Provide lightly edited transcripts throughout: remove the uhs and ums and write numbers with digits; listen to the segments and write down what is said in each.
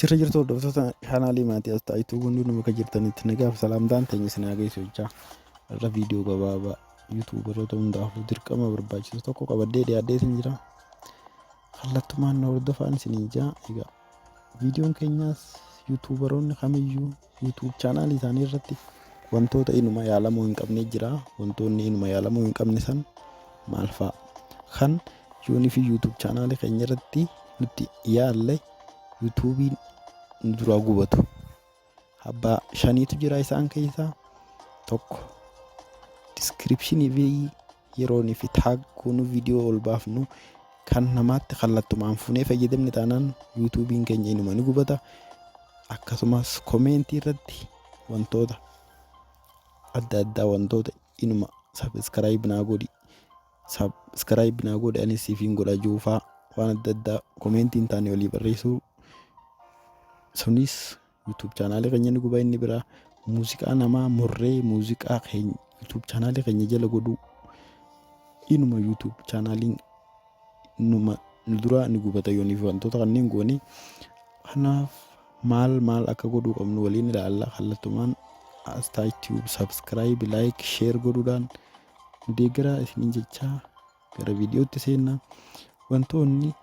Achirra jirtu hordoftoota chaanaalii maatii ASTECH hunduu nama jirtanitti nagaaf salaamtaan teenya isin agarsiisaa irra viidiyoo gabaabaa YouTuberoota hundaaf dirqama barbaachisu tokko qabadee dhiyaadhee jira. Kallattumaan hordofaan isin ijaa egaa viidiyoon keenyaas YouTuberoonni kamiyyuu YouTube chaanaalii isaanii irratti wantoota inuma yaalamoo hin qabne jira. Wantoonni inuma yaalamoo hin qabne san maal fa'a kan yoonii fi YouTube chaanaalii keenya irratti nuti yaalle YouTubein dura gubatu habba shaniitu jira. Isaan keessaa tokko description fi yeroonii fi tag kunu viidiyoo ol baafnu kan namaatti kallattumaan funee fayyadamne taanaan YouTubein keenya inuma ni gubata. Akkasumas commentii irratti wantoota adda addaa wantoota inuma subscribe naa godhi anis siifin godha juufaa waan adda addaa commentiin taane olii barreessuu sunis YouTube chaanaalii keenya ni guba. Inni biraa muuziqaa namaa murree muuziqaa keenya YouTube chaanaalii keenya jala godhu inuma YouTube chaanaaliin numa dura ni gubata yoonii fi wantoota kanneen goone. Kanaaf maal akka godhuu qabnu waliin ilaalla. Kallattumaan ASTECH subscribe like share godhuudhaan deeggaraa isiniin jechaa gara viidiyootti seenna. Wantoonni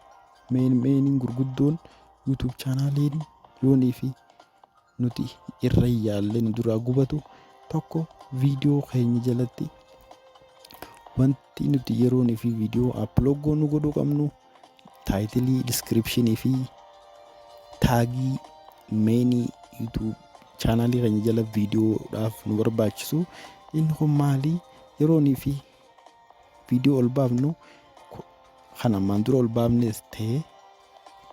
main gurguddoon YouTube chaanaaliin yoonii fi nuti irra yaalle nu dura gubatu tokko viidiyoo keenya jalatti wanti nuti yeroonii fi viidiyoo upload goonu godhuu qabnu taayitilii description fi taagii main YouTube chaanaalii keenya jala viidiyoodhaaf nu barbaachisu. Inni kun maali? Yeroonii fi viidiyoo ol baafnu kan ammaan dura ol baafnes ta'e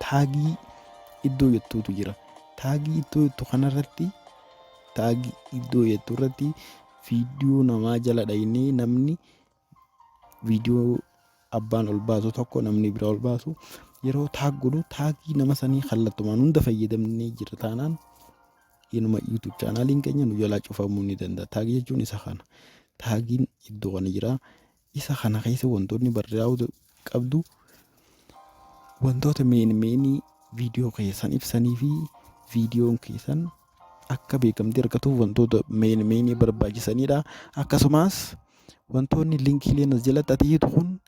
taagii iddoo jettuutu jira. Taagii iddoo jettu kanarratti taagii iddoo jettu irratti viidiyoo namaa jala dhaynee namni viidiyoo abbaan ol baasu tokko namni bira ol baasu yeroo taag godhu taagii nama sanii kallattumaan hunda fayyadamnee jira taanaan inuma YouTube chaanaaliin keenya nu jalaa cufamuu ni danda'a. Taagii jechuun isa kana. Taagiin iddoo kana jira. Isa kana keessa wantoonni barreeffamuu qabdu wantoota main viidiyoo keessan ibsanii fi viidiyoon keessan akka beekamtii argatuuf wantoota main barbaachisanidha. Akkasumas wantoonni linkiileen as jalatti atiitu kun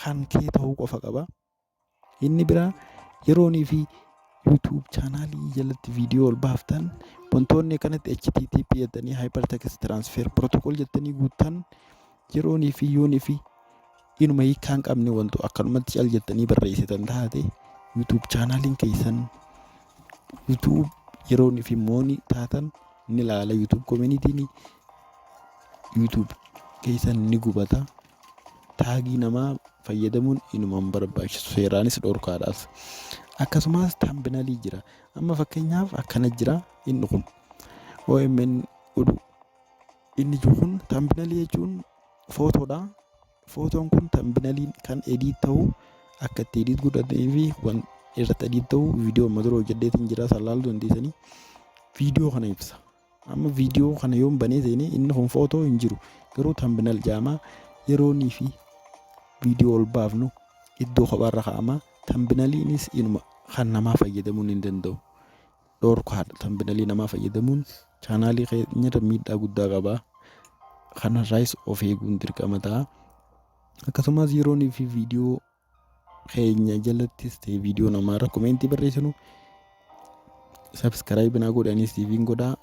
kan kee ta'uu qofa qaba. Inni biraa yeroonii fi YouTube chaanaalii jalatti viidiyoo ol baaftan wantoonni kanatti HTTP jettanii hypertext transfer protocol jettanii guutan yeroonii fi yoonii fi inuma hiikaan qabne wanto akkanumatti cal jettanii barreessitan taate YouTube chaanaaliin keessan YouTube yeroonii fi moonii taatan ni ilaala. YouTube community'n YouTube keessan ni gubata. Taagii namaa fayyadamuun inuma barbaachisu seeraanis dhorkaadhaas. Akkasumas thumbnailii jira. Amma fakkeenyaaf akkana jira inni kun OMN oduu inni kun thumbnailii jechuun footoodha. Footoon kun thumbnailiin kan edit ta'u akka itti edit godhatee fi wan irratti edit ta'u viidiyoo amma dura hojjedheetiin jira salaaluu dandeessanii viidiyoo kana ibsa. Amma viidiyoo kana yoon banee seenee inni kun footoo hin jiru garuu thumbnail jaamaa yeroonii fi viidiyoo ol baafnu iddoo kophaarra kaa'ama. Thumbnailiinis inuma kan namaa fayyadamuun hin danda'u. Dhorkaadha. Thumbnailii namaa fayyadamuun chaanaalii keenyarra miidhaa guddaa qaba. Kanarraayis of eeguun dirqama ta'a. Akkasumas yeroonii fi viidiyoo keenya jalattis ta'e viidiyoo namaarra commentii barreessinu subscribe naa godhanis TV'n godhaa.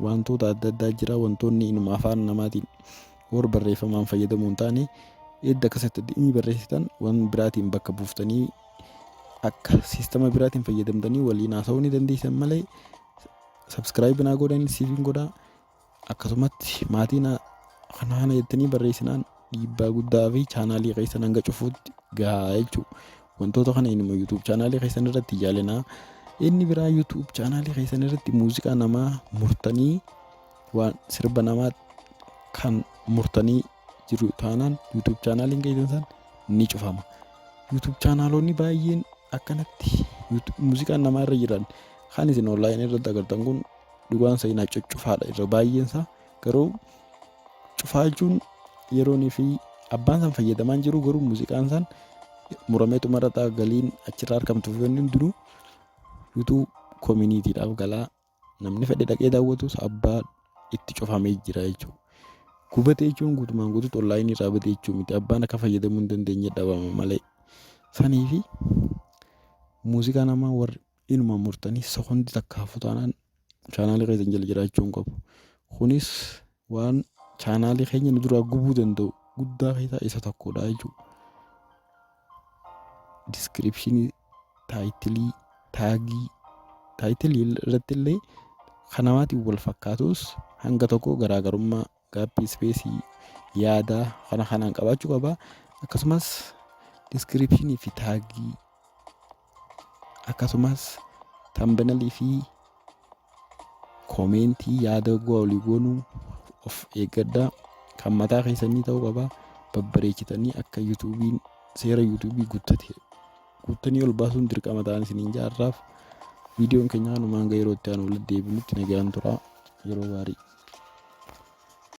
Wantoota adda addaa jira. Wantoonni inuma afaan namaatiin hor barreeffamaan fayyadamuun taane edda akkasitti dhimmi barreessitan waan biraatiin bakka buuftanii akka siistama biraatiin fayyadamtanii waliin haasa'uu ni dandeessan malee subscribe naa godhanis TV'n godhaa. Akkasumatti maatiin kana jettanii barreessinaan dhiibbaa guddaa fi chaanaalii keessan hanga cufuutti gahaa jechuudha. Wantoota kana inuma YouTube chaanaalii keessan irratti Yallina. Inni biraa YouTube chaanaalii keessan irratti muuziqaa namaa murtanii waan sirba namaa kan murtanii jiru taanaan YouTube chaanaaliin keessan ni cufama. YouTube chaanaalonni baay'een akkanatti muuziqaa namaa irra jiran kan isin online irratti agartan kun dhugaan seenaa cufaadha. Irra baay'eensa garuu cufaa jechuun yeroonii fi abbaan san fayyadamaan jiru garuu muuziqaan san muramee xumurataa galiin achirraa argamtuuf yoonni hundinuu YouTube communityidhaaf galaa namni fedhe dhaqee daawwatus abbaa itti cufamee jira jechuudha. Gubatee jechuun guutumaan guutuutti online irraa batee jechuun miti abbaan akka fayyadamuu hin dandeenye dhabama malee. Sanii fi muuziqaa namaa warri inuma murtanii sekondi takkaafuu taanaan chaanaalii keessan jala jiraachuu hin qabu. Kunis waan chaanaalii keenya nu duraa gubuu danda'u guddaa keessaa isa tokkodha jechuudha. Descriptionii, taayitilii, taayitilii irratti illee kan namaatiin wal fakkaatus hanga tokko garaagarummaa gaappii ispeesii yaadaa kanaan qabaachuu qaba. Akkasumas descriptionii fi taagii akkasumas tambanalii fi koomentii yaada walii goonuu of eeggadhaa. Kan mataa keessanii ta'uu qaba. Babbareechitanii akka yuutuubiin seera yuutuubii guuttanii ol baasuun dirqama ta'an isiniin jaarraaf. Viidiyoon keenya kanumaan yeroo itti aanu walitti deebinutti nagaan turaa. Yeroo gaarii.